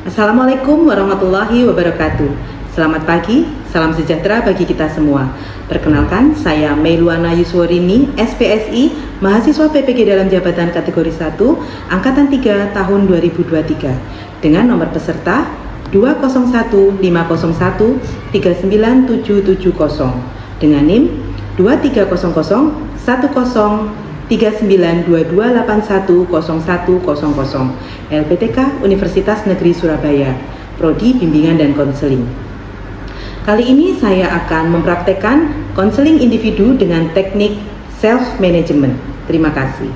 Assalamualaikum warahmatullahi wabarakatuh. Selamat pagi, salam sejahtera bagi kita semua. Perkenalkan, saya Meiluana Yuswarini, SPSI, mahasiswa PPG dalam jabatan kategori 1, Angkatan 3 tahun 2023, dengan nomor peserta 20150139770 dengan NIM 2300103922810100 LPTK Universitas Negeri Surabaya, Prodi Bimbingan dan Konseling. Kali ini saya akan mempraktekkan konseling individu dengan teknik self-management. Terima kasih.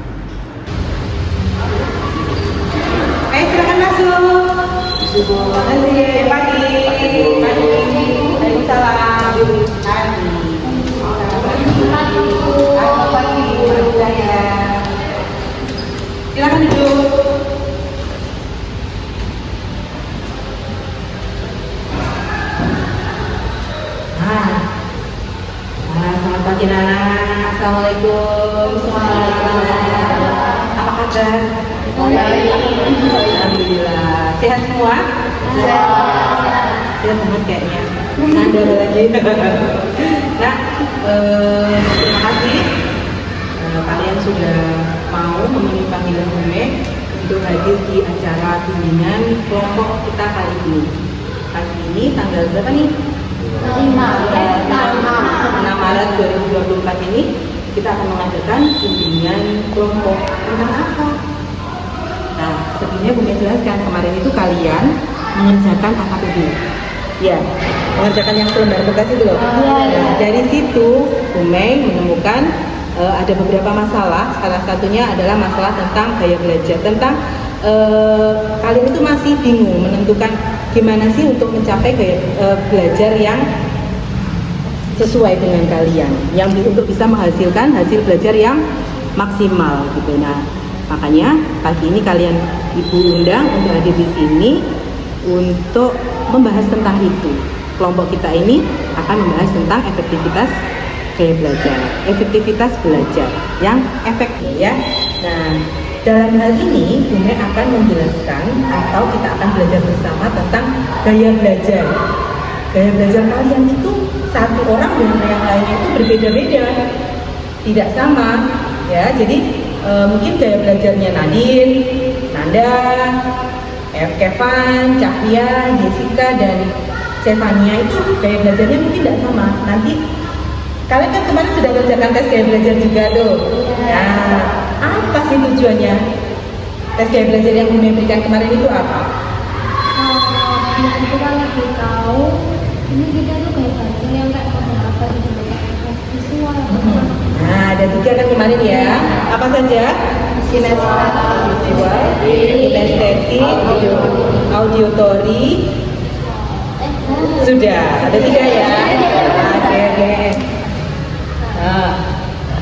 Ayo silakan masuk. Terima kasih. Pagi. Waalaikumsalam. Silakan duduk. Selamat pagi anak. Assalamualaikum. Apa kabar? Alhamdulillah. Sehat semua? Sehat banget kayaknya. Ada lagi. Nah, terima kasih kalian sudah mau memenuhi panggilan Bume untuk hadir di acara bimbingan kelompok kita kali ini. Kali ini tanggal berapa nih? 6 Maret 2024 ini kita akan mengadakan bimbingan kelompok tentang apa? Nah, sebelumnya Bume jelaskan kemarin itu kalian mengerjakan AKPD. Ya, mengerjakan yang selembar kertas itu loh. Nah, dari situ Bume menemukan ada beberapa masalah. Salah satunya adalah masalah tentang gaya belajar, tentang kalian itu masih bingung menentukan gimana sih untuk mencapai gaya belajar yang sesuai dengan kalian, yang untuk bisa menghasilkan hasil belajar yang maksimal gitu. Nah, makanya pagi ini kalian Ibu undang untuk hadir di sini untuk membahas tentang itu. Kelompok kita ini akan membahas tentang efektivitas gaya belajar, efektivitas belajar yang efektif ya. Nah, dalam hal ini Bume akan menjelaskan atau kita akan belajar bersama tentang gaya belajar. Gaya belajar kalian itu satu orang dengan yang lainnya itu berbeda-beda, tidak sama ya. Jadi mungkin gaya belajarnya Nadine, Nanda, Kevin, Cahya, Jessica dan Stefania itu gaya belajarnya mungkin tidak sama. Nanti kalian kan kemarin sudah mengerjakan tes gaya belajar juga tuh. Nah, apa sih tujuannya? Tes gaya belajar yang Bume berikan kemarin itu apa? Kita lebih tahu ini kita tuh gaya belajar yang kayak apa gitu, kayak visual. Nah, ada 3 kan kemarin ya. Apa saja? Kinestetik, visual, kinestetik, auditory. Sudah, ada 3 ya. Oke. Nah,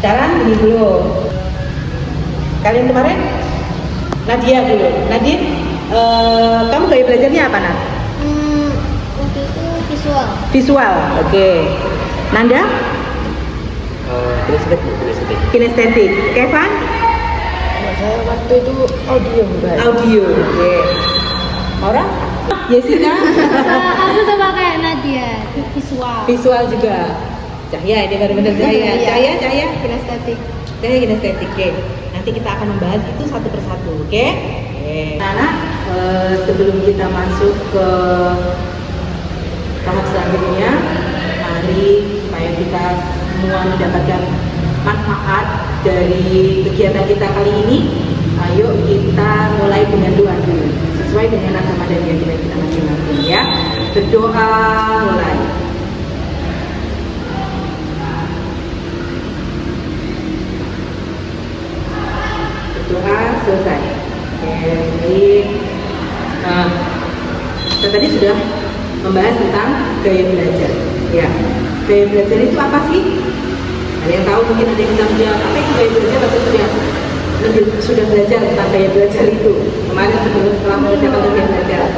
sekarang ini dulu. Kalian kemarin Nadia dulu. Nadine, kamu gaya belajarnya apa, Nat? Waktu itu visual. Visual, oke. Nanda? Kinestetik. Kevin? Saya waktu itu audio mbak. Audio, oke. Maura? Jessica? Aku sama kayak Nadia, visual. Visual juga. Cahya, ini benar-benar Cahya. Cahya? Kinestetik. Cahya kinestetik, oke. Nanti kita akan membahas itu satu persatu, oke? Anak, sebelum kita masuk ke tahap selanjutnya, mari supaya kita semua mendapatkan manfaat dari kegiatan kita kali ini, ayo kita mulai dengan doa dulu, sesuai dengan agama dan keyakinan kita masing-masing ya. Berdoa mulai. Berdoa selesai. Baik. Nah, kita tadi sudah membahas tentang gaya belajar. Ya, gaya belajar itu apa sih? Ada yang tahu, mungkin ada yang bisa menjawab apa itu gaya belajar atau sudah belajar tentang gaya belajar itu kemarin setelah mengerjakan gaya belajar.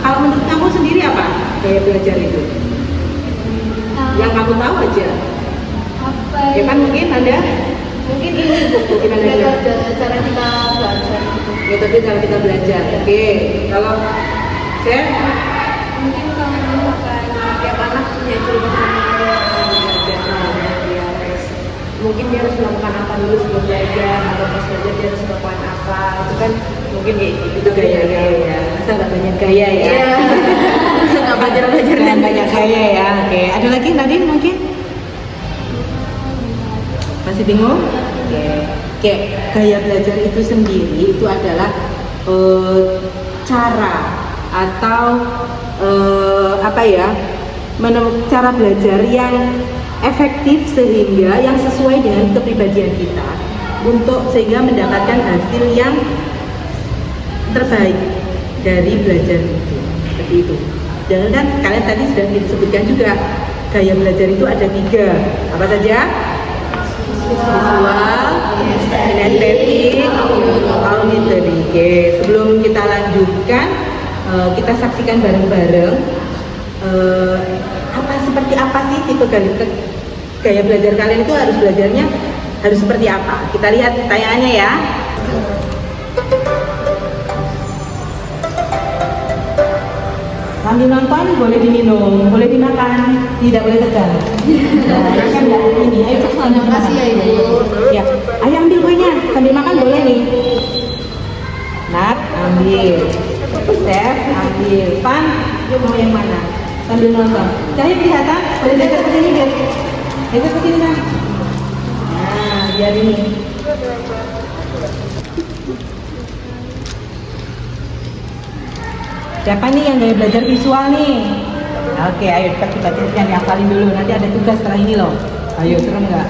Kalau menurut kamu sendiri apa gaya belajar itu? Yang kamu tahu aja. Apa? Ya kan mungkin ada Mungkin ini Bu, Gimana dia? metode cara kita belajar gitu. Metode cara kita belajar. Oke, kalau Chef, Mungkin kalau kayak tiap anak punya ciri belajar, mungkin dia harus melakukan apa dulu sebelum belajar, atau pas belajar dia harus melakukan apa, itu kan mungkin kayak gitu. itu gaya-gaya ya. Asal nggak banyak gaya ya. Iya. Nggak belajar-belajar Jangan banyak gaya ya. Oke, ada lagi Nadine mungkin? Masih bingung? Oke, gaya belajar itu sendiri itu adalah cara atau apa ya? Cara belajar yang efektif sehingga yang sesuai dengan kepribadian kita untuk sehingga mendapatkan hasil yang terbaik dari belajar itu. Seperti itu. Dan kan kalian tadi sudah disebutkan juga gaya belajar itu ada 3. Apa saja? Visual, kinestetik, auditory. Oke, sebelum kita lanjutkan, kita saksikan bareng-bareng seperti apa sih tipe gaya belajar kalian itu harus seperti apa? Kita lihat tayangannya ya. Sambil nonton boleh diminum, boleh dimakan, tidak boleh tegang. Nah, kan ya ini, ayo Terima kasih ya Ibu. Ya, ayo ambil kuenya, sambil makan boleh nih. Nat, ambil. Chef, ambil. Pan, yuk mau yang mana? Sambil nonton. Cahaya kelihatan, boleh dekat ke sini guys. Dekat ke sini kan. Nah, biar ini. Siapa nih yang gaya belajar visual nih? Oke, ayo kita yang dihafalin dulu. Nanti ada tugas setelah ini loh. Ayo, serem nggak?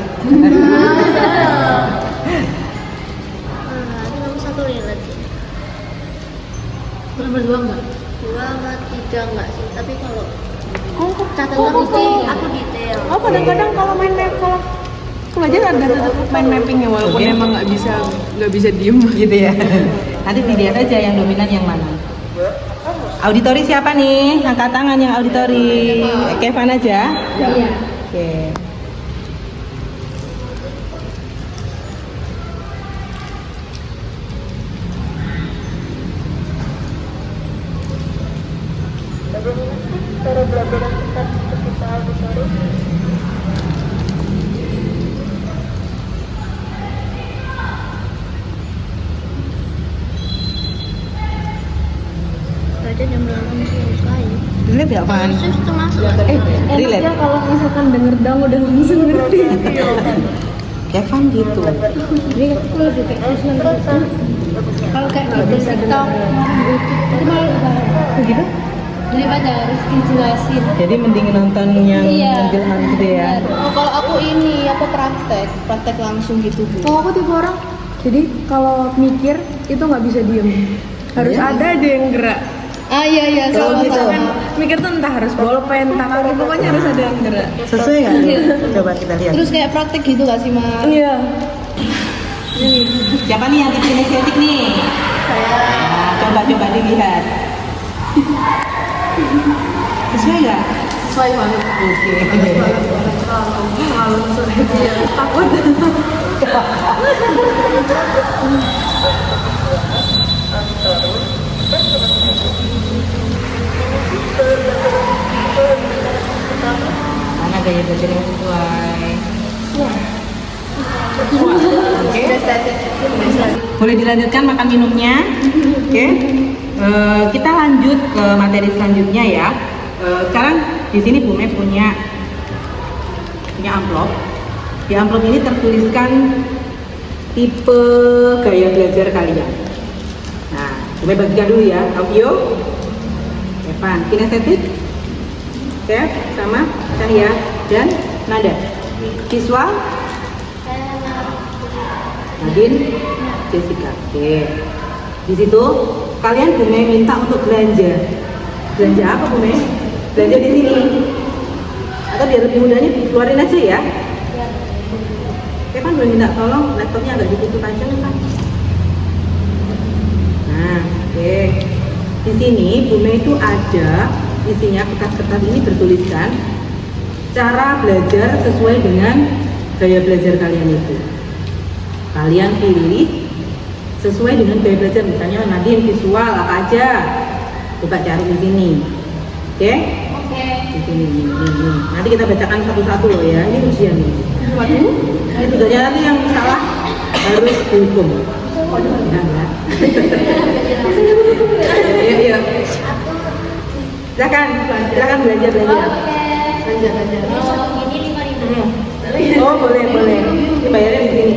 Nomor 1 lihat. Nomor 2 enggak? 2 sama 3 enggak sih, tapi kalau catatan itu aku detail. Oh, kadang-kadang kalau main map kalau belajar ada tetap main mappingnya walaupun Oke. emang nggak bisa diem. Gitu ya. Nanti dilihat aja yang dominan yang mana. Auditori siapa nih? Angkat tangan yang auditori. Kevin aja. Iya. Oke. Cara belajar yang tepat seperti kita auditori. Belajar jam berapa masih selesai? Dilihat nggak, Van? Itu masuk. Relate. Enaknya kalau misalkan denger dang udah langsung ngerti. Kevin gitu. Jadi aku lebih kayak terus ngerti. Kalau kayak di TikTok, itu malu banget. Begitu? Daripada harus dijelasin. Jadi mending nonton yang menjelaskan gitu ya. Oh, kalau aku ini apa praktek langsung gitu. Oh, aku tipe orang. Jadi kalau mikir itu nggak bisa diem, harus Iya? ada yang gerak. Ah iya Oh, kalau gitu. misalkan mikir tuh entah harus bolpen, entah kaki, pokoknya harus ada yang gerak. Sesuai nggak? Coba kita lihat. Terus kayak praktek gitu gak sih, Mas? Iya. Siapa nih yang tipe kinestetik nih? Nah, coba dilihat. Sesuai nggak? Sesuai banget. Oke. Selalu iya, takut. Mana gaya belajar yang sesuai? Oke. Boleh dilanjutkan makan minumnya. Oke. Kita lanjut ke materi selanjutnya ya. Sekarang di sini Bu Me punya amplop. Di amplop ini tertuliskan tipe gaya belajar kalian. Nah, Bu Me bagikan dulu ya. Audio, Evan, kinestetik, Chef, sama Cahya dan Nada. Visual, Nadine, Jessica. Oke. Di situ kalian Bu Me minta untuk belanja. Belanja apa Bu Me? Belanja di sini. Atau biar lebih mudahnya dikeluarin aja ya. Oke kan boleh minta tolong laptopnya agak ditutup aja kan. Nah, oke. Di sini Bu Me itu ada isinya kertas-kertas ini bertuliskan cara belajar sesuai dengan gaya belajar kalian itu. Kalian pilih sesuai dengan gaya belajar. Misalnya Nadine visual apa aja, coba cari di sini. Oke? Di sini, ini. Nanti kita bacakan satu-satu loh ya. Ini ujian nih. Waduh. Ini tugasnya nanti yang salah harus dihukum. Ya. Iya. Silakan belajar. Oh boleh. Ini bayarnya di sini.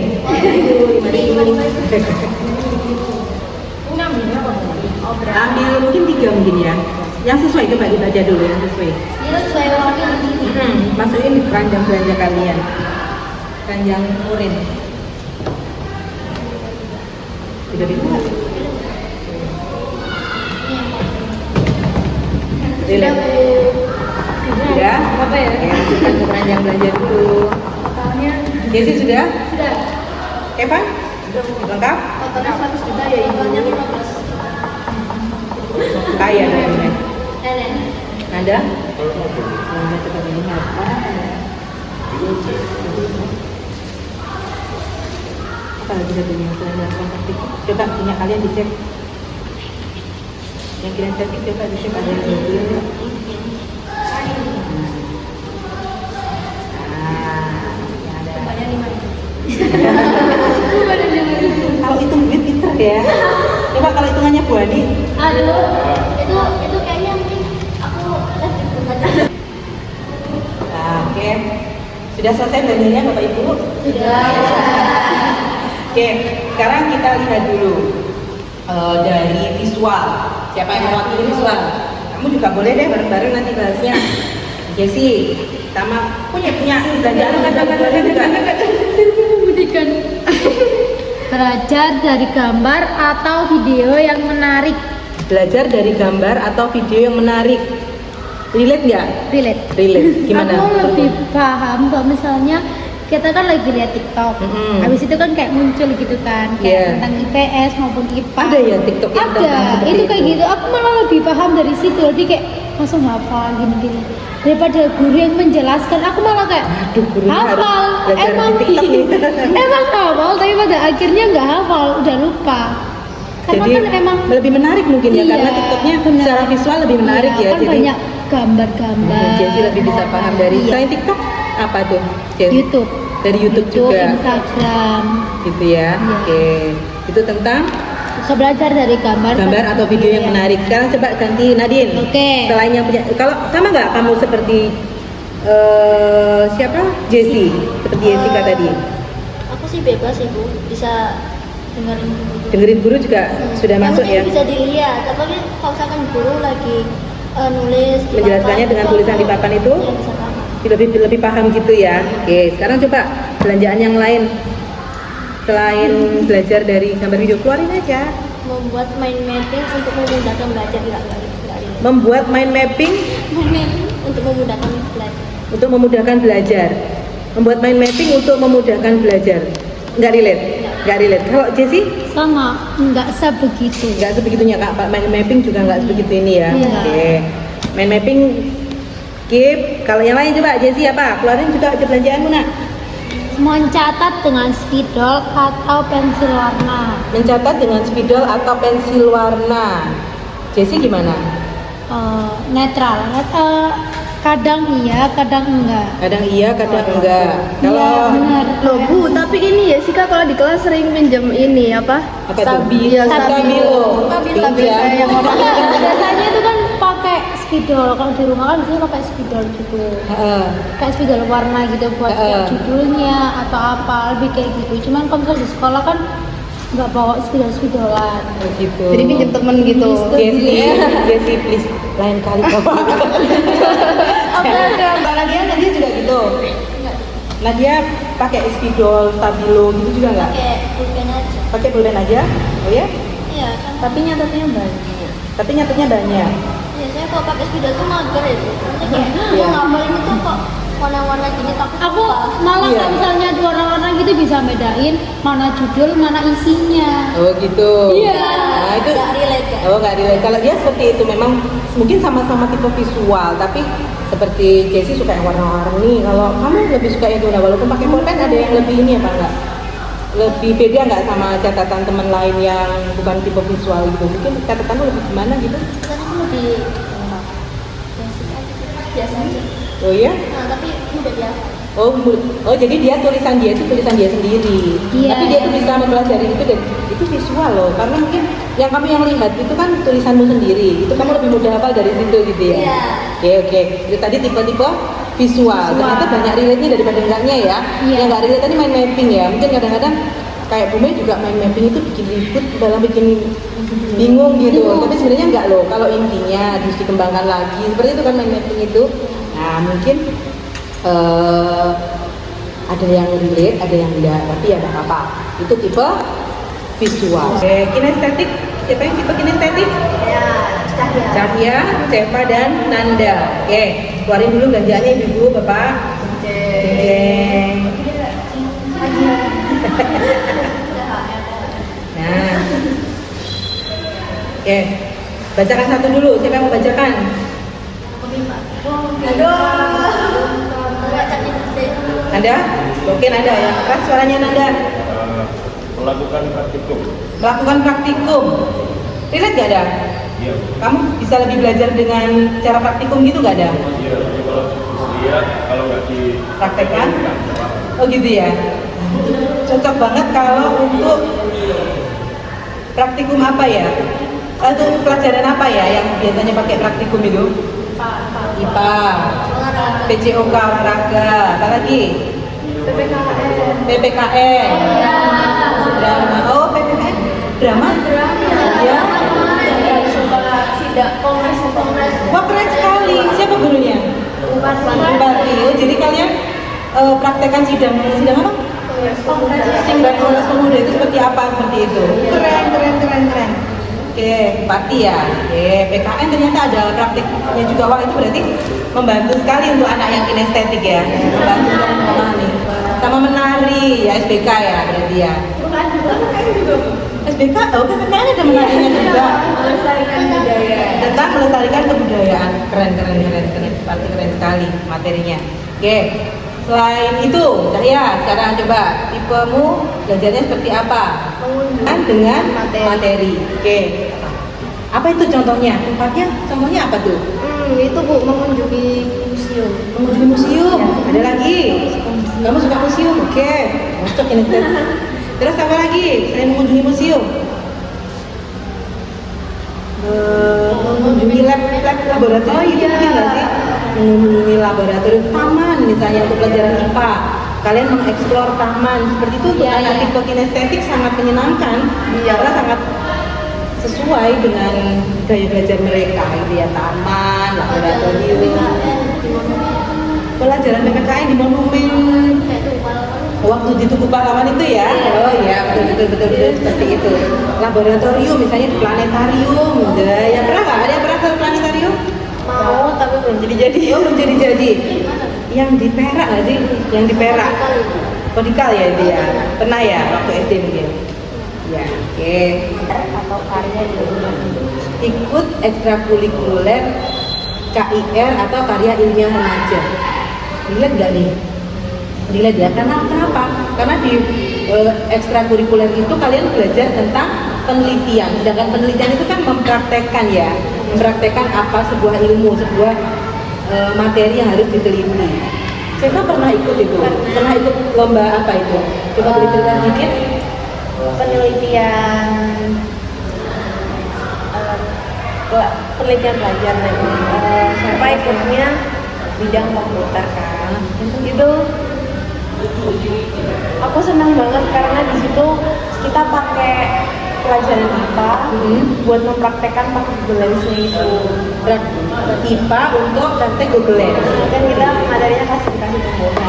Ambil mungkin 3 mungkin ya. Yang sesuai coba dibaca dulu yang sesuai. Masukin di keranjang belanja kalian. Keranjang urin. 3.000. Sudah. Apa ya? Oke, masukkan ke keranjang belanja dulu. Jessy sudah? Sudah. Evan? Lengkap? Totalnya 100 juta ya, totalnya 15. Kaya dong. Nenek. Ada? Coba dilihat. Apa lagi satunya selain dari kontaktif? Coba punya kalian dicek. Yang kalian cantik coba dicek ada yang mobil. Kalau hitung duit pinter ya. Coba kalau hitungannya Bu Adi. Aduh, itu kayaknya mungkin aku lagi baca. Nah, oke. Sudah selesai belanjanya Bapak Ibu? Sudah. Oke, sekarang kita lihat dulu dari visual. Siapa yang mewakili visual? Kamu juga boleh deh bareng-bareng nanti bahasnya. Jessy, sama punya belanjaan Membudikan. Belajar dari gambar atau video yang menarik. Belajar dari gambar atau video yang menarik. Relate nggak? Relate. Relate. Gimana? Aku lebih paham kalau misalnya kita kan lagi lihat TikTok. Habis itu kan kayak muncul gitu kan, kayak Yeah. tentang IPS maupun IPA. Ada ya TikTok yang Ada, tentang seperti itu kayak gitu. Aku malah lebih paham dari situ. Jadi kayak langsung hafal gini-gini. Daripada guru yang menjelaskan, aku malah kayak Aduh, gurunya hafal. harus belajar Emang di TikTok nih. emang hafal, tapi pada akhirnya nggak hafal, udah lupa. Karena Jadi kan emang lebih menarik mungkin ya, karena Iya, TikToknya benar. secara visual lebih menarik Iya, ya. kan Jadi banyak gambar-gambar. Jessy lebih bisa paham dari Iya. selain TikTok apa tuh? Jessy? YouTube. Dari YouTube juga. Instagram. Gitu ya. Iya. Oke. Itu tentang Bisa belajar dari gambar atau video yang Iya. menarik. Sekarang coba ganti Nadine. Oke. Selain yang punya, kalau sama nggak kamu seperti siapa? Jessy, seperti Jessica tadi. Aku sih bebas ya Bu, bisa dengerin guru. Dengerin guru juga sudah Yang masuk penting ya. Bisa dilihat, apalagi kalau misalkan guru lagi nulis di Menjelaskannya papan, dengan itu tulisan di papan itu? ya bisa paham. Lebih paham gitu ya. Oke, sekarang coba belanjaan yang lain selain belajar dari gambar video, keluarin aja. Membuat mind mapping untuk memudahkan belajar nggak Membuat mind mapping mind mapping untuk memudahkan belajar. untuk memudahkan belajar. Membuat mind mapping untuk memudahkan belajar. Nggak relate? Nggak relate. Kalau Jessy? Sama, nggak sebegitu. Nggak sebegitunya Kak. Pak, mind mapping juga nggak sebegitu ini ya. Iya. Oke. Mind mapping skip. Kalau yang lain coba Jessy apa? Keluarin juga aja belanjaanmu nak. Mencatat dengan spidol atau pensil warna. Mencatat dengan spidol atau pensil warna. Jessy gimana? Netral. Kadang iya, kadang enggak. Kadang iya, kadang enggak. Kalau Iya, benar. Loh Bu, tapi ini ya Sika kalau di kelas sering minjem ini apa? apa tuh? Iya, Stabilo. Stabilo Pinjam. kayak yang orang Biasanya itu kan pakai spidol. Kalau di rumah kan biasanya pakai spidol gitu. Heeh. Kayak spidol warna gitu buat kayak judulnya atau apa, lebih kayak gitu. Cuman kalau misalnya di sekolah kan nggak bawa spidol-spidolan. Begitu. Jadi pinjem temen gitu. Jessy, please lain kali bawa. Nadia juga gitu. Nadia pakai spidol, stabilo gitu juga nggak? Pakai pulpen aja. Pakai pulpen aja? Oh ya? Iya kan. Tapi nyatetnya banyak. Tapi nyatetnya banyak. Biasanya kalau pakai spidol tuh mager itu. Nanti kayak Iya. mau ngapalin itu kok warna-warna gini takut aku malah Iya. kalau misalnya di warna-warna gitu bisa bedain mana judul mana isinya. Oh gitu. Iya. Nah, itu Nggak relate ya. Oh nggak relate. Kalau dia seperti itu memang mungkin sama-sama tipe visual, tapi seperti Jessy suka yang warna-warni. Kalau kamu lebih suka yang gimana? Walaupun pakai pulpen ada yang lebih ini apa enggak? lebih beda nggak sama catatan teman lain yang bukan tipe visual gitu? Mungkin catatan lu lebih gimana gitu? Kan aku lebih basic aja sih, biasa aja. Oh iya? Nah, tapi udah biasa. Oh jadi dia tulisan dia itu tulisan dia sendiri. Iya. Tapi dia tuh bisa mempelajari itu dan itu visual loh. Karena mungkin yang kamu yang lihat itu kan tulisanmu sendiri. Itu kamu lebih mudah hafal dari situ gitu ya. Iya. Oke. Itu tadi tipe-tipe visual. Ternyata banyak relate-nya daripada enggaknya ya. Iya. Yang enggak relate tadi main mapping ya. Mungkin kadang-kadang kayak Bu Mei juga main mapping itu bikin ribut, malah bikin bingung gitu. Tapi sebenarnya enggak loh. Kalau intinya harus dikembangkan lagi. Seperti itu kan main mapping itu. Nah, mungkin ada yang relate, ada yang enggak, tapi ya enggak apa-apa. Itu tipe visual. Oke, kinestetik. Siapa yang tipe kinestetik? Ya, Cahya. Cahya, Seva, dan Nanda. Oke, keluarin dulu belanjaannya ibu, bapak. Jeng. Nah, oke, bacakan satu dulu. Siapa yang mau bacakan? Nanda? Oke, Nanda ya. Keras suaranya Nanda. Melakukan praktikum. Melakukan praktikum. Relate gak ada? Iya. Kamu bisa lebih belajar dengan cara praktikum gitu gak ada? Iya, jadi kalau lihat kalau nggak Praktekkan? Oh gitu ya. Cocok banget kalau untuk praktikum apa ya? Untuk pelajaran apa ya yang biasanya pakai praktikum itu? IPA, PCOK, olahraga, apa lagi? PPKN, drama. Oh PPKN, drama? Ya. Wah keren sekali. Siapa gurunya? Bupati. Oh jadi kalian praktekkan sidang apa? Sidang Kongres Pemuda itu seperti apa? Seperti itu. Keren. Oke, Bupati ya. Oke, PKN ternyata ada praktiknya juga. Wah itu berarti membantu sekali untuk anak yang kinestetik ya. Membantu sekali memahami. Sama menari ya SBK ya berarti ya. SBK, oh PKN ada menarinya juga. Melestarikan budaya. Tentang melestarikan kebudayaan. Keren. Pasti keren sekali materinya. Oke. Selain itu, Cahya, sekarang coba tipemu belajarnya seperti apa? Dengan materi. Oke. Apa itu contohnya? Tempatnya contohnya apa tuh? Itu Bu, mengunjungi museum. Mengunjungi museum. Ada lagi? Kamu suka museum? Oke. Cocok ini. Terus apa lagi selain mengunjungi museum? Mengunjungi lab laboratorium itu mungkin nggak sih? Mengunjungi laboratorium taman misalnya untuk pelajaran IPA. Kalian mengeksplor taman seperti itu untuk anak tipe kinestetik sangat menyenangkan. Karena sangat sesuai dengan gaya belajar mereka gitu ya, taman, laboratorium. Pelajaran PPKN di monumen waktu di Tugu Pahlawan itu ya. Oh iya, betul seperti itu. Laboratorium misalnya di planetarium. Ya pernah nggak? Ada yang pernah ke planetarium? Mau tapi belum jadi. Oh belum jadi. Yang di Perak nggak sih? Yang di Perak. Kodikal ya dia. Pernah ya waktu SD mungkin. Ya, oke. Atau karya Ikut ekstrakurikuler KIR atau karya ilmiah remaja. Relate nggak nih? Relate ya. Karena kenapa? Karena di ekstrakurikuler itu kalian belajar tentang penelitian. Sedangkan penelitian itu kan mempraktekkan ya, mempraktekkan apa sebuah ilmu, sebuah materi yang harus diteliti. Saya pernah ikut itu. Pernah ikut lomba apa itu? Coba boleh cerita sedikit. penelitian pelajar lagi. Saya ikutnya bidang komputer kan. Itu aku senang banget karena di situ kita pakai pelajaran IPA buat mempraktekkan pakai Google Lens-nya itu. IPA untuk praktek Google Lens. Kan kita materinya klasifikasi tumbuhan.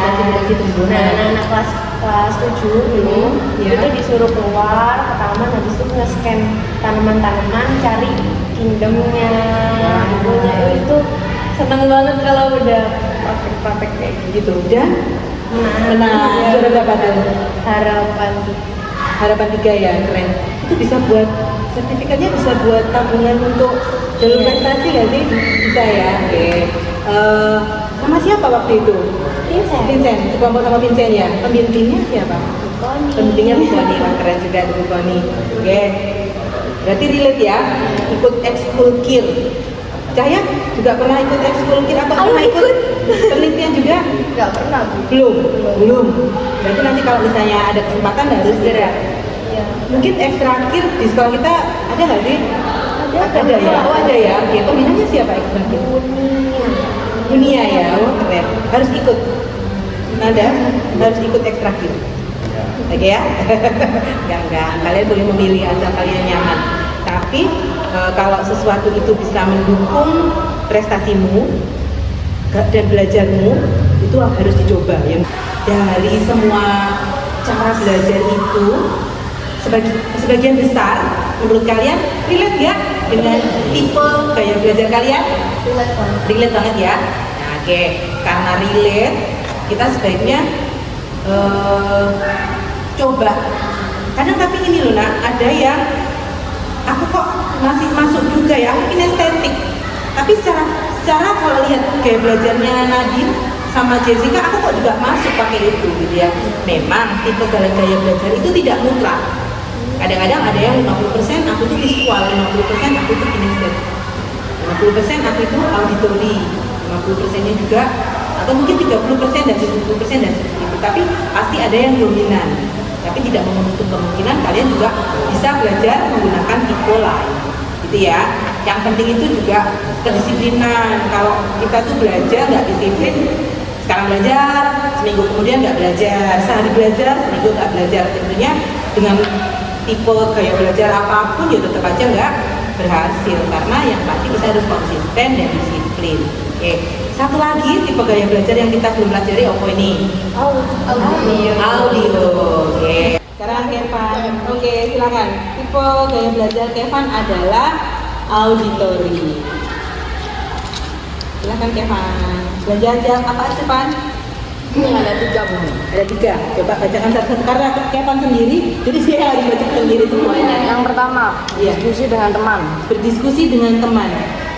Nah, anak-anak kelas 7 dulu itu disuruh keluar ke taman, habis itu nge-scan tanaman-tanaman, cari kingdomnya, ibunya. Itu seneng banget kalau udah praktek kayak gitu. Dan juara berapa tuh? Harapan 3 ya, keren. Itu bisa buat sertifikatnya, bisa buat tabungan untuk jalur prestasi nggak sih? Bisa ya. Oke. Sama siapa waktu itu? Vincent. Vincent, sekelompok sama Vincent ya. Pembimbingnya siapa? Koni. Pembimbingnya Bu Koni, wah keren juga Bu Koni. Oke, berarti relate ya, ikut ekskul kir. Cahya juga pernah ikut ekskul kir atau Ayo pernah ikut penelitian juga? Nggak pernah Bu. Belum. Berarti nanti kalau misalnya ada kesempatan harus segera. Iya. Mungkin ekstra kir di sekolah kita ada nggak sih? Ada ya. Oh ada ya. Oke, pembinanya siapa ekstra kir? Dunia ya, oh keren. Harus ikut. Ada, harus ikut ekstra kir. Oke ya? Enggak. Kalian boleh memilih asal kalian nyaman. Tapi kalau sesuatu itu bisa mendukung prestasimu dan belajarmu, itu harus dicoba. Ya. Dari semua cara belajar itu, sebagian besar menurut kalian relate nggak dengan tipe gaya belajar kalian? Relate banget ya. Nah, oke, karena relate, kita sebaiknya coba. Kadang tapi ini loh nak, ada yang aku kok masih masuk juga ya, aku kinestetik. Tapi secara kalau lihat gaya belajarnya Nadine sama Jessica, aku kok juga masuk pakai itu gitu ya. Memang tipe gaya belajar itu tidak mutlak. Kadang-kadang ada yang 50% aku tuh visual, 50% aku tuh kinestetik, 50% aku itu auditori, 50%-nya juga, atau mungkin 30% dan 70% dan seperti itu. Tapi pasti ada yang dominan. Tapi tidak menutup kemungkinan kalian juga bisa belajar menggunakan tipe lain, gitu ya. Yang penting itu juga kedisiplinan. Kalau kita tuh belajar nggak disiplin, sekarang belajar, seminggu kemudian nggak belajar, sehari belajar, seminggu nggak belajar. Tentunya dengan tipe gaya belajar apapun ya tetap aja nggak berhasil, karena yang pasti kita harus konsisten dan disiplin. Oke, satu lagi tipe gaya belajar yang kita belum pelajari apa ini? Audio. Oke. Sekarang Kevan. Oke, silakan. Tipe gaya belajar Kevan adalah auditori. Silakan Kevan. Belajar apa sih Van? Ada 3 Bu. Ada 3. Coba bacakan satu-satu karena Kevan sendiri, jadi saya harus baca sendiri semuanya. Yang pertama, Iya. diskusi dengan teman. Berdiskusi dengan teman.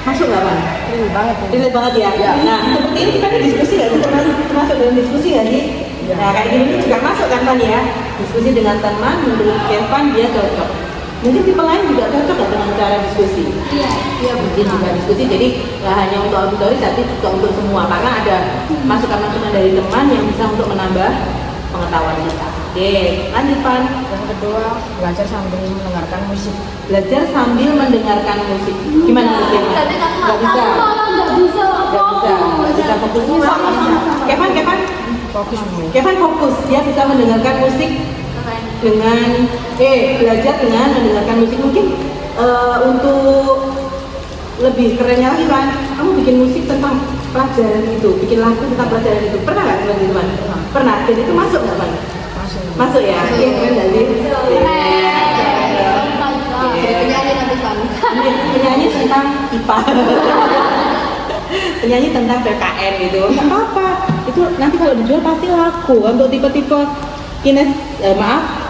Masuk nggak Van? Ini banget. Relate banget ya? Ya. Nah, seperti ini kita diskusi nggak sih? Termasuk dalam diskusi nggak sih? Ya. Nah, kayak gini juga masuk kan Van ya? Diskusi dengan teman, menurut Kevan dia cocok. Mungkin tipe lain juga cocok nggak dengan cara diskusi? Iya. Mungkin juga diskusi, jadi nggak hanya untuk auditori tapi juga untuk semua. Karena ada masukan-masukan dari teman yang bisa untuk menambah pengetahuan kita. Oke, lanjut Van. Yang kedua, belajar sambil mendengarkan musik. Belajar sambil mendengarkan musik. Gimana menurut Kevan? Nggak bisa. Nggak bisa. Nggak bisa fokus. Kevan Fokus Bu. Kevan fokus, dia bisa mendengarkan musik dengan belajar dengan mendengarkan musik. Mungkin untuk lebih kerennya lagi Van, kamu bikin musik tentang pelajaran itu, bikin lagu tentang pelajaran itu, pernah nggak seperti itu Van? Pernah. Jadi itu masuk nggak Van? Masuk ya. Oke, keren nggak sih? Penyanyi nanti Van. Penyanyi tentang IPA. Penyanyi tentang PKN gitu. Nggak apa-apa. Itu nanti kalau dijual pasti laku. Untuk tipe-tipe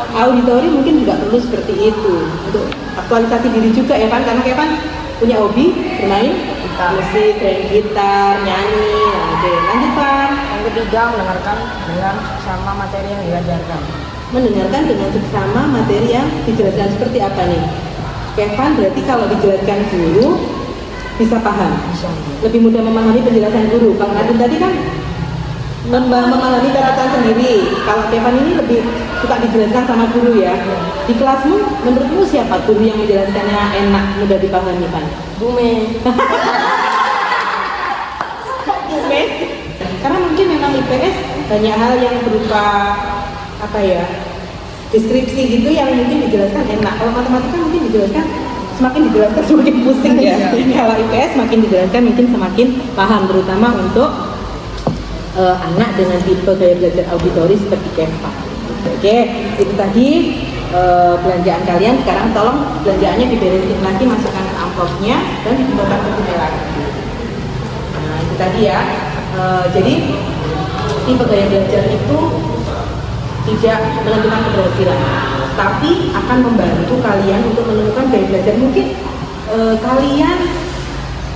auditori mungkin juga perlu seperti itu. Untuk aktualisasi diri juga ya Van, karena Kevan punya hobi bermain musik, main gitar, nyanyi. Oke, lanjut Van. Yang ketiga, mendengarkan dengan sama materi yang diajarkan. Mendengarkan dengan seksama materi yang dijelaskan. Seperti apa nih? Kevan berarti kalau dijelaskan guru bisa paham, Bisa Bu. lebih mudah memahami penjelasan guru. Kalau Nadine tadi kan memahami catatan sendiri. Kalau Kevan ini lebih suka dijelaskan sama guru ya. Di kelasmu, menurutmu siapa guru yang menjelaskannya enak, mudah dipahami Van? Bume. Karena mungkin memang IPS banyak hal yang berupa apa ya, deskripsi gitu yang mungkin dijelaskan enak. Kalau matematika mungkin dijelaskan semakin dijelaskan semakin pusing ya. Kalau IPS semakin dijelaskan mungkin semakin paham, terutama untuk anak dengan tipe gaya belajar auditori seperti Kevan. Oke, itu tadi belanjaan kalian. Sekarang tolong belanjaannya diberesin lagi, masukkan amplopnya dan dikumpulkan ke buku lagi. Nah, itu tadi ya. Jadi tipe gaya belajar itu tidak menentukan keberhasilan, tapi akan membantu kalian untuk menemukan gaya belajar. Mungkin kalian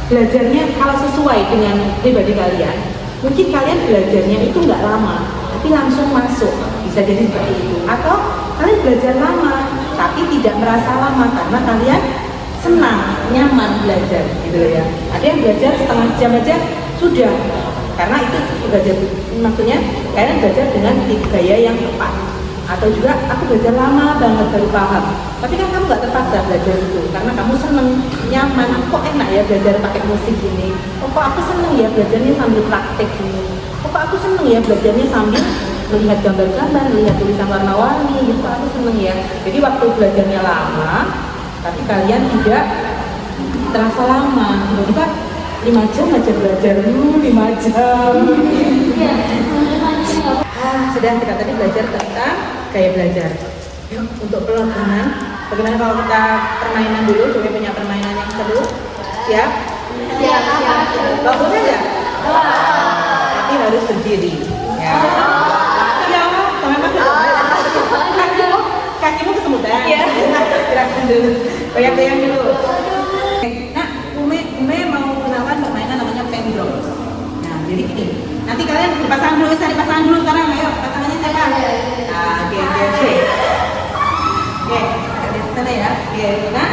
belajarnya kalau sesuai dengan pribadi kalian, mungkin kalian belajarnya itu nggak lama, tapi langsung masuk, bisa jadi seperti itu. Atau kalian belajar lama, tapi tidak merasa lama karena kalian senang, nyaman belajar, gitu ya. Ada yang belajar setengah jam aja sudah, karena itu belajar, maksudnya kalian belajar dengan gaya yang tepat. Atau juga aku belajar lama banget baru paham, tapi kan kamu nggak terpaksa belajar itu karena kamu seneng, nyaman. Kok enak ya belajar pakai musik gini, kok aku seneng ya belajarnya sambil praktek gini, kok aku seneng ya belajarnya sambil melihat gambar-gambar, melihat tulisan warna-warni gitu, aku seneng ya. Jadi waktu belajarnya lama tapi kalian tidak terasa lama. Kita 5 jam aja belajar dulu, 5 jam. Sudah kita tadi belajar tentang gaya belajar. Yuk, untuk pelajaran, bagaimana kalau kita permainan dulu? Gue punya permainan yang seru. Siap? Siap. Bawa boleh nggak? Tapi harus berdiri. Ya. Ya, kakimu kesemutan. Iya. Gerakan dulu. Goyang-goyang dulu. Nah, Ume mau mengenalkan permainan namanya pendrop. Nah, jadi gini. Nanti kalian dipasang dulu, cari pasangan dulu sekarang. Ayo, pasangannya siapa? Nah, oke. Oke, ada di sana ya. Oke, nah,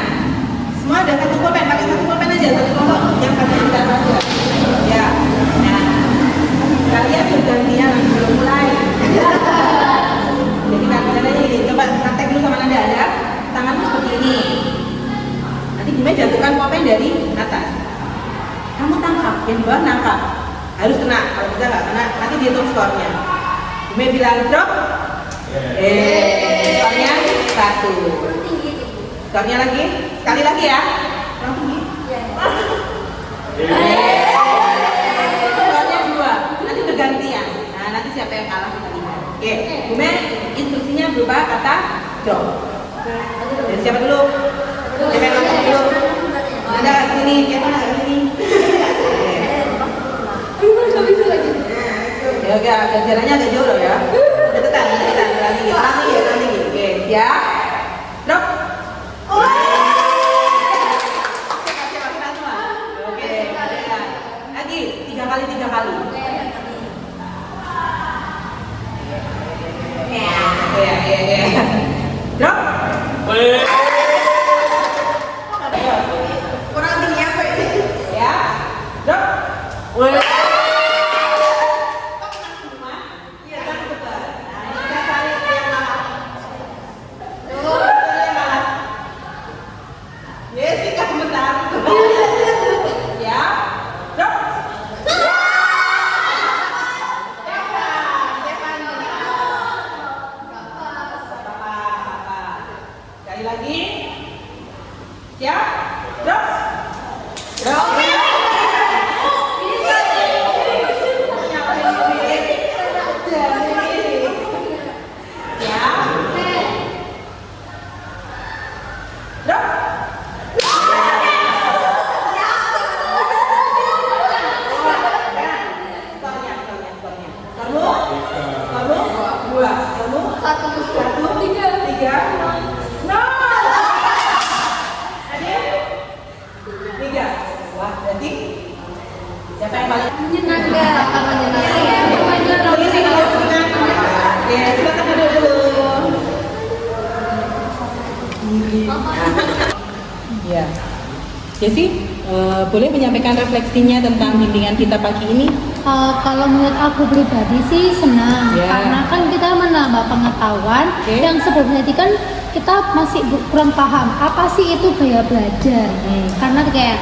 semua ada satu pulpen, pakai satu pulpen aja, satu kelompok. Yang satu tidak saja. Ya, nah, kalian bergantian belum mulai. Jadi caranya ini, coba praktek dulu sama Nanda ya. Tanganmu seperti ini. Nanti Bume jatuhkan pulpen dari atas. Kamu tangkap, yang bawah nangkap. Harus kena, kalau bisa nggak kena, nanti dihitung skornya. Bume bilang drop. Skornya 1. Skornya lagi, sekali lagi ya. Kurang tinggi. Skornya 2. Nanti bergantian. Nah, nanti siapa yang kalah kita lihat. Oke, Bume instruksinya berupa kata drop. Dari siapa dulu? Siapa yang ngomong dulu? Ada ke sini, siapa nggak ke sini? Ya oke, jalannya agak jauh loh ya. Deketan, lagi. Oke, siap. Drop. Siapa kita semua? Oke, lagi 3 kali. Ya. Drop. Kurang tinggi apa ini? Ya. Drop. Lagi, siap, drop. Siapa yang paling menyenangkan? Ya, silakan duduk dulu. Ya, Jessy, boleh menyampaikan refleksinya tentang bimbingan kita pagi ini? Kalau menurut aku pribadi sih senang, karena kan kita menambah pengetahuan yang sebelumnya itu kan kita masih kurang paham apa sih itu gaya belajar. Karena kayak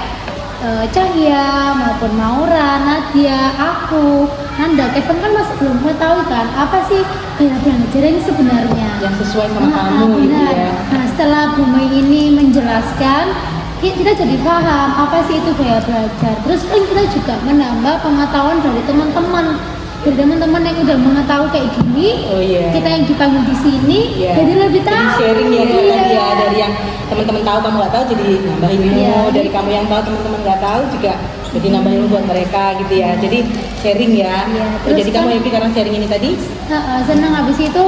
Cahya maupun Maura, Nadia, aku, Nanda, Kevin kan masih belum mengetahui kan apa sih gaya belajar ini sebenarnya yang sesuai sama kamu gitu ya. Nah, setelah Bume ini menjelaskan, kita jadi paham apa sih itu gaya belajar. Terus kan kita juga menambah pengetahuan dari teman-teman yang udah mengetahui kayak gini. Kita yang dipanggil di sini jadi lebih tahu. Jadi sharing ya tadi ya, dari yang teman-teman tahu kamu nggak tahu jadi nambah ilmu, dari kamu yang tahu teman-teman nggak tahu juga jadi nambah ilmu buat mereka gitu ya. Jadi sharing ya. Terus jadi kamu happy karena sharing ini tadi? Senang. Habis itu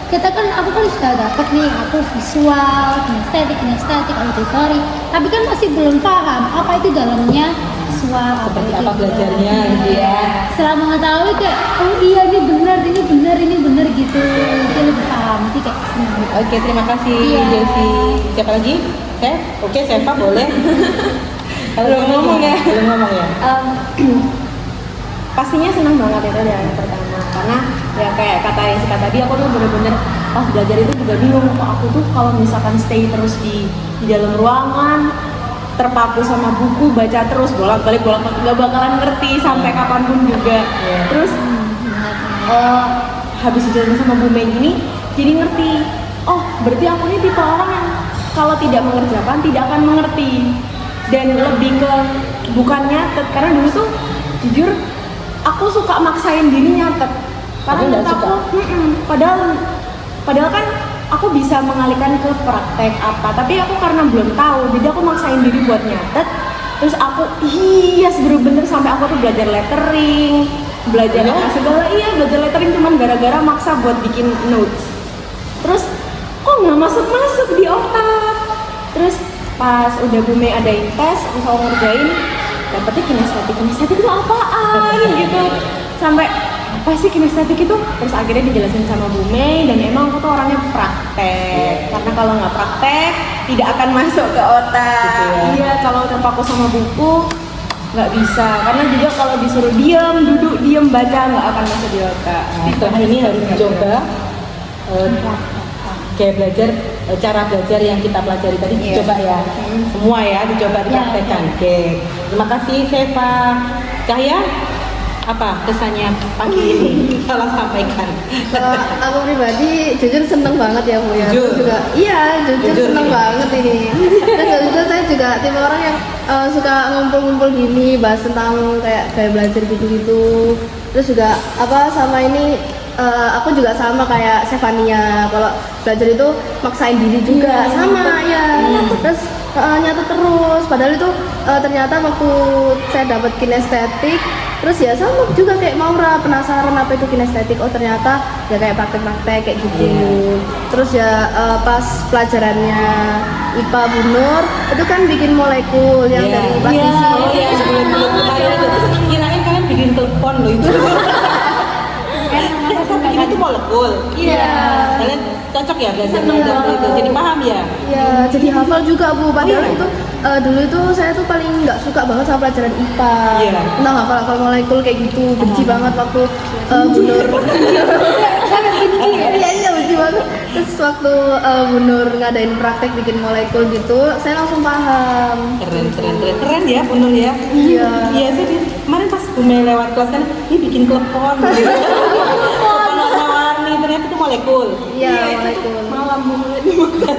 aku kan sudah dapat nih, aku visual, kinestetik, auditori, tapi kan masih belum paham apa itu dalamnya siswa Seperti kayak apa gitu. belajarnya gitu ya. Setelah mengetahui kayak oh iya ini benar gitu. Dia lebih paham, jadi kayak senang gitu. Oke, terima kasih Iya. Jessie. Siapa lagi? Chef? Oke, Seva boleh. Kalau Belum ngomong ya. Belum ngomong ya. Pastinya senang banget itu dari yang pertama, karena ya kayak kata Jessica tadi, aku tuh bener-bener pas belajar itu juga bingung kok aku tuh kalau misalkan stay terus di dalam ruangan terpaku sama buku, baca terus bolak-balik nggak bakalan ngerti sampai kapanpun juga. Terus habis dijalan sama Bu Mei ini jadi ngerti, oh berarti aku ini tipe orang yang kalau tidak mengerjakan tidak akan mengerti, dan lebih ke bukan nyatet, karena dulu tuh jujur aku suka maksain diri nyatet karena Tapi nggak menurut aku padahal kan aku bisa mengalihkan ke praktek apa, tapi aku karena belum tahu jadi aku maksain diri buat nyatet. Terus aku bener-bener sampai aku tuh belajar lettering, belajar apa segala, belajar lettering cuman gara-gara maksa buat bikin notes. Terus kok nggak masuk di otak. Terus pas udah Bu Mei adain tes, terus aku ngerjain, dapetnya kinestetik itu apaan gitu, sampai apa sih kinestetik itu, terus akhirnya dijelasin sama Bu Mei, dan emang aku tuh orangnya praktek, karena kalau nggak praktek tidak akan masuk ke otak. Gitu ya. Iya, kalau terpaku sama buku nggak bisa, karena juga kalau disuruh duduk diem baca nggak akan masuk di otak. Nah, setelah ini harus dicoba kayak belajar cara belajar yang kita pelajari tadi dicoba ya. Semua ya dicoba dipraktekkan. Oke. Terima kasih Seva. Cahya, apa kesannya pagi ini kalau sampaikan? Kalau aku pribadi jujur seneng banget ya Bu ya. Jujur? Terus juga jujur seneng nih. banget ini. Terus habis itu saya juga tipe orang yang suka ngumpul-ngumpul gini, bahas tentang kayak belajar gitu-gitu. Terus juga sama ini aku juga sama kayak Sevania, kalau belajar itu maksain diri juga sama ya. Terus nyata terus, padahal itu ternyata waktu saya dapat kinestetik, terus ya sama juga kayak Maura, penasaran apa itu kinestetik. Oh ternyata ya kayak praktek-praktek kayak gitu. Terus ya pas pelajarannya IPA Bu Nur itu kan bikin molekul yang dari plastisi. Oh iya, sebelum kemarin itu senang kirain kalian bikin telepon loh itu. Bikin itu molekul. Iya. Kalian cocok ya belajar itu, jadi paham ya. Iya, jadi hafal juga Bu. Padahal itu dulu itu saya tuh paling nggak suka banget sama pelajaran IPA. Iya. Tentang hafal molekul kayak gitu, benci banget waktu Bu Nur. Iya, benci banget. Terus waktu Bu Nur ngadain praktek bikin molekul gitu, saya langsung paham. Keren ya bener ya. Iya. Iya sih kemarin pas Bu Mei lewat kelas kan ini bikin klepon gitu. Klepon warna-warni ternyata itu molekul. Iya, itu molekul. tuh malam banget dimakan.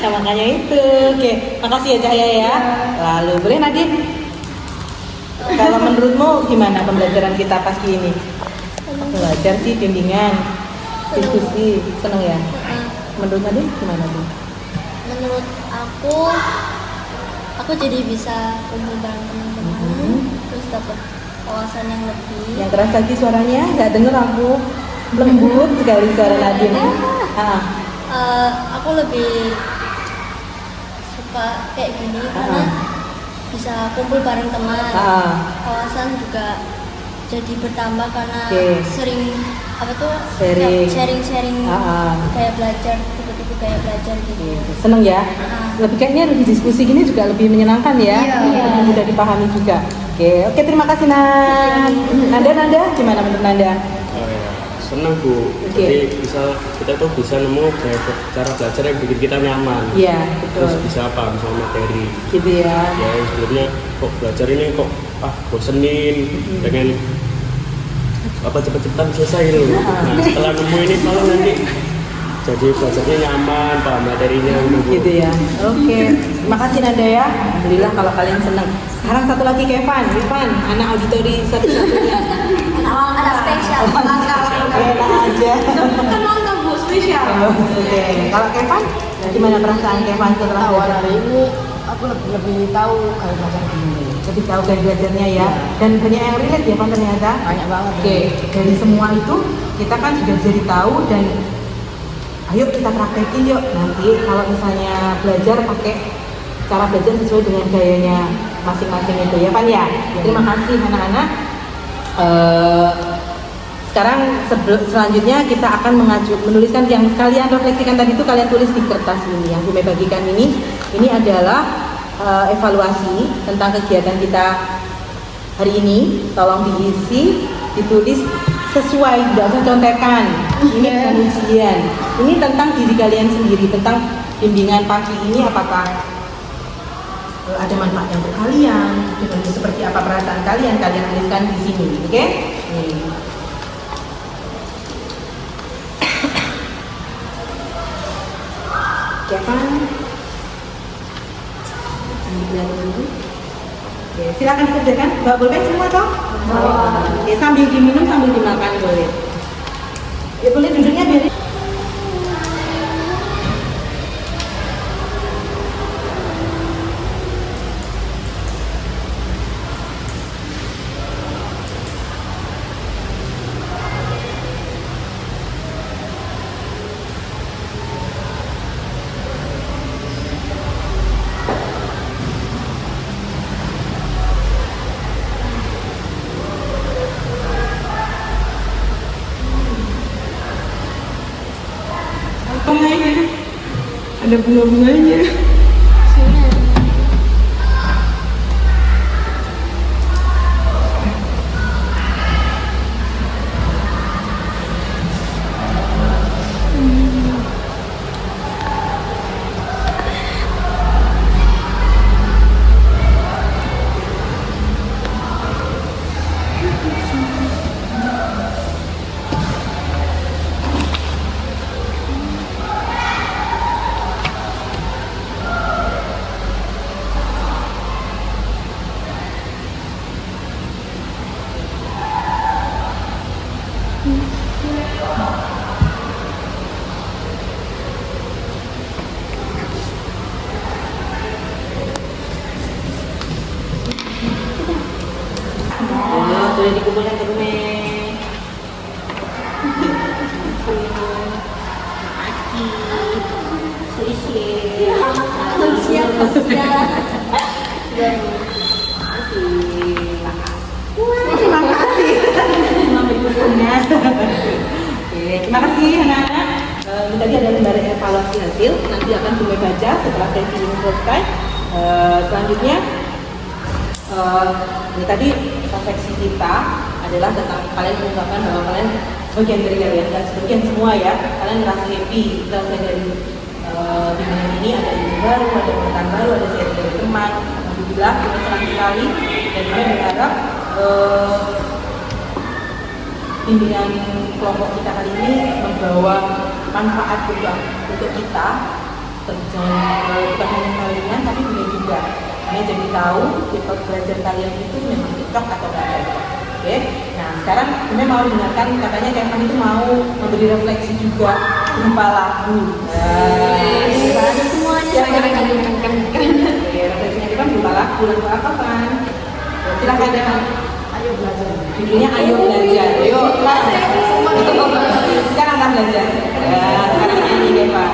Nah makanya itu. Oke, makasih ya Cahaya ya. Lalu boleh Nadine. Kalau menurutmu gimana pembelajaran kita pagi ini? Belajar sih bimbingan, diskusi, seneng ya. Menurut Nadine gimana tuh? Menurut aku jadi bisa kumpul bareng teman-teman, terus dapat wawasan yang lebih. Yang keras lagi suaranya, nggak denger aku. Lembut sekali suara Nadine. Aku lebih suka kayak gini karena bisa kumpul bareng teman. Wawasan juga jadi bertambah karena Oke. sering Sharing. sharing kayak belajar, tipe-tipe kayak belajar gitu. Seneng ya? Lebih kayaknya lebih diskusi gini juga lebih menyenangkan ya. Lebih mudah dipahami juga. Oke, terima kasih Nanda, gimana menurut Nanda? Senang Bu, jadi kita tuh bisa nemu cara belajar yang bikin kita nyaman. Iya, betul. Terus bisa apa, misalnya materi. Gitu ya. Ya sebelumnya kok belajar ini kok bosenin, pengen cepet-cepetan selesai gitu. Nah setelah nemu ini malah nanti jadi belajarnya nyaman, paham materinya Gitu ya. Oke, terima kasih Nanda ya. Alhamdulillah kalau kalian senang. Sekarang satu lagi Kevin, anak auditori satu-satunya. Ada spesial. Enak aja. Kan nonton Bu spesial. Oke, kalau Kevin, gimana perasaan Kevin setelah belajar hari ini? Aku lebih tahu kalau belajar gini. Lebih tahu gaya belajarnya ya. Dan banyak yang relate ya Pan ternyata. Banyak banget. Oke, dari semua itu kita kan sudah jadi tahu dan ayo kita praktekin yuk nanti kalau misalnya belajar pakai cara belajar sesuai dengan gayanya masing-masing itu ya Pan ya. Terima kasih anak-anak. Sekarang selanjutnya kita akan menuliskan yang kalian refleksikan tadi itu, kalian tulis di kertas ini yang Bume bagikan ini. Ini adalah evaluasi tentang kegiatan kita hari ini. Tolong diisi, ditulis sesuai, tidak usah contekan. Ini bukan ujian. Ini tentang diri kalian sendiri, tentang bimbingan pagi ini apakah ada manfaatnya untuk kalian, dengan seperti apa perasaan kalian tuliskan di sini, oke? Siapa? Oke, silakan kerjakan. Boleh semua toh? Oke, sambil diminum sambil dimakan boleh. Ya boleh duduknya biar. Ada bunga-bunganya. Boleh dikumpulkan ke rumah. Terima kasih. Terima kasih anak-anak. Tadi ada lembaran evaluasi hasil, nanti akan kami baca setelah sesi ini selesai. Selanjutnya ini tadi refleksi kita adalah tentang kalian mengungkapkan bahwa kalian bagian dari kalian, dan sebagian semua ya, kalian merasa happy selesai dari bimbingan ini. Ada ilmu baru, ada pengetahuan baru, ada sharing dari teman. Alhamdulillah kita senang sekali, dan kami berharap bimbingan kelompok kita kali ini membawa manfaat untuk kita, bukan hanya kalian tapi juga kami jadi tahu tipe belajar kalian itu memang cocok atau tidak cocok. Oke, nah sekarang kami mau dengarkan, katanya Kevin itu mau memberi refleksi juga berupa lagu. Semuanya refleksinya kita berupa lagu apa kan? Silakan deh. Ayo belajar. Judulnya Ayo Belajar. Ayo belajar. Sekarang akan belajar. Sekarang nyanyi Kevin.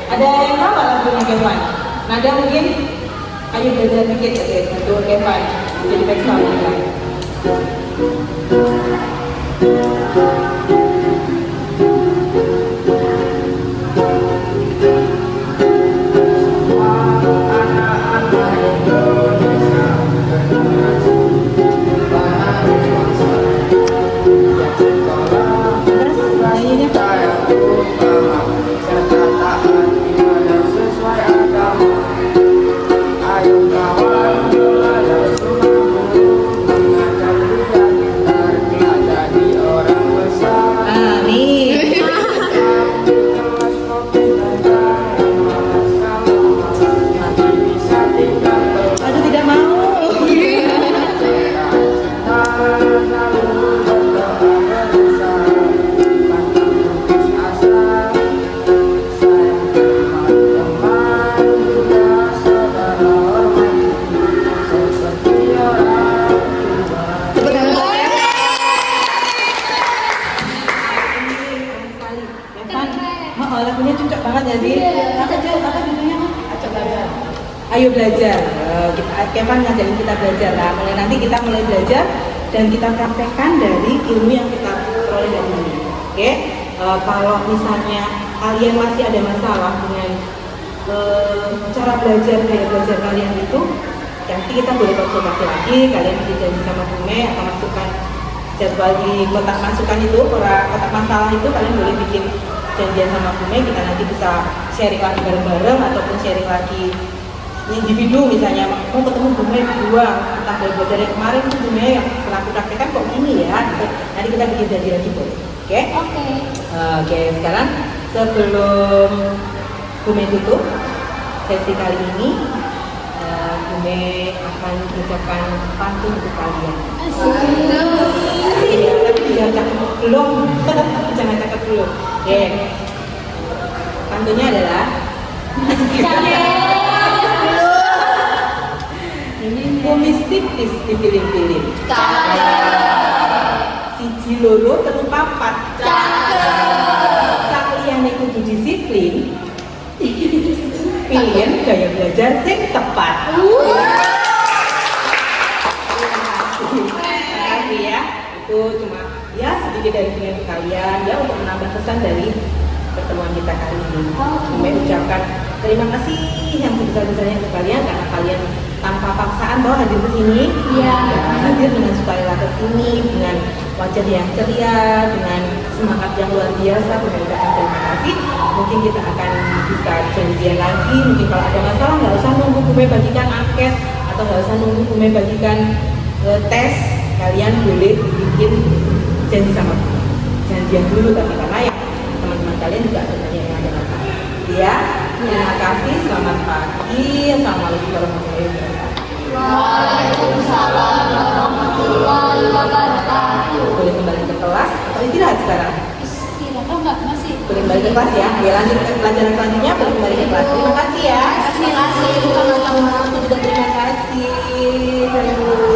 Ada yang tahu lagunya Kevin? Nada mungkin? Ayo belajar dikit ya, untuk Kevin. Jadi background kita. Lagunya cocok banget ya sih. Kakak jauh, kakak judulnya Acak Belajar. ayo belajar. Kevin ngajarin kita belajar lah. Nanti kita mulai belajar dan kita praktekkan dari ilmu yang kita peroleh dari ini. Oke? Kalau misalnya kalian masih ada masalah dengan cara belajar kayak belajar kalian itu, nanti kita boleh konsultasi lagi. Kalian bikin janji sama Bume atau masukkan jadwal di kotak masukan itu, kotak masalah itu kalian boleh bikin janjian sama Bume. Kita nanti bisa sharing lagi bareng-bareng ataupun sharing lagi individu, misalnya mau ketemu Bume berdua tentang belajar yang kemarin itu Bume yang selaku praktekan kok gini ya gitu. Nanti kita bikin janji lagi boleh. Oke, sekarang sebelum Bume tutup sesi kali ini, Bume akan mengucapkan pantun untuk kalian. Tapi jangan cakep belum, jangan cakep belum. Oke, pantunnya adalah kumis tipis dipilih-pilih. Siji loro telu papat. Sakliane kudu disiplin. Pilihan gaya belajar sing tepat. Terima kasih ya. Itu cuma ya sedikit dari pilihan kalian ya untuk menambah kesan dari pertemuan kita kali ini. Kami ucapkan terima kasih yang sebesar-besarnya untuk kalian karena kalian tanpa paksaan bahwa hadir ke sini. Hadir dengan sukarela ke sini dengan wajah yang ceria, dengan semangat yang luar biasa. Kami ucapkan terima kasih. Mungkin kita akan bisa janjian lagi. Mungkin kalau ada masalah nggak usah nunggu Bume bagikan angket atau nggak usah nunggu Bume bagikan tes. Kalian boleh bikin janji sama Bume. Janjian dulu tapi karena ya teman-teman kalian juga ada banyak yang ada masalah. Ya, terima kasih. Selamat pagi. Assalamualaikum warahmatullahi wabarakatuh. Waalaikumsalam warahmatullahi wabarakatuh. Boleh kembali ke kelas atau istirahat sekarang? Istirahat enggak masih? Boleh kembali ke kelas ya. Biar lanjut ke pelajaran selanjutnya. Boleh kembali ke kelas. Terima kasih ya. Terima kasih. Sama-sama. Aku juga terima kasih.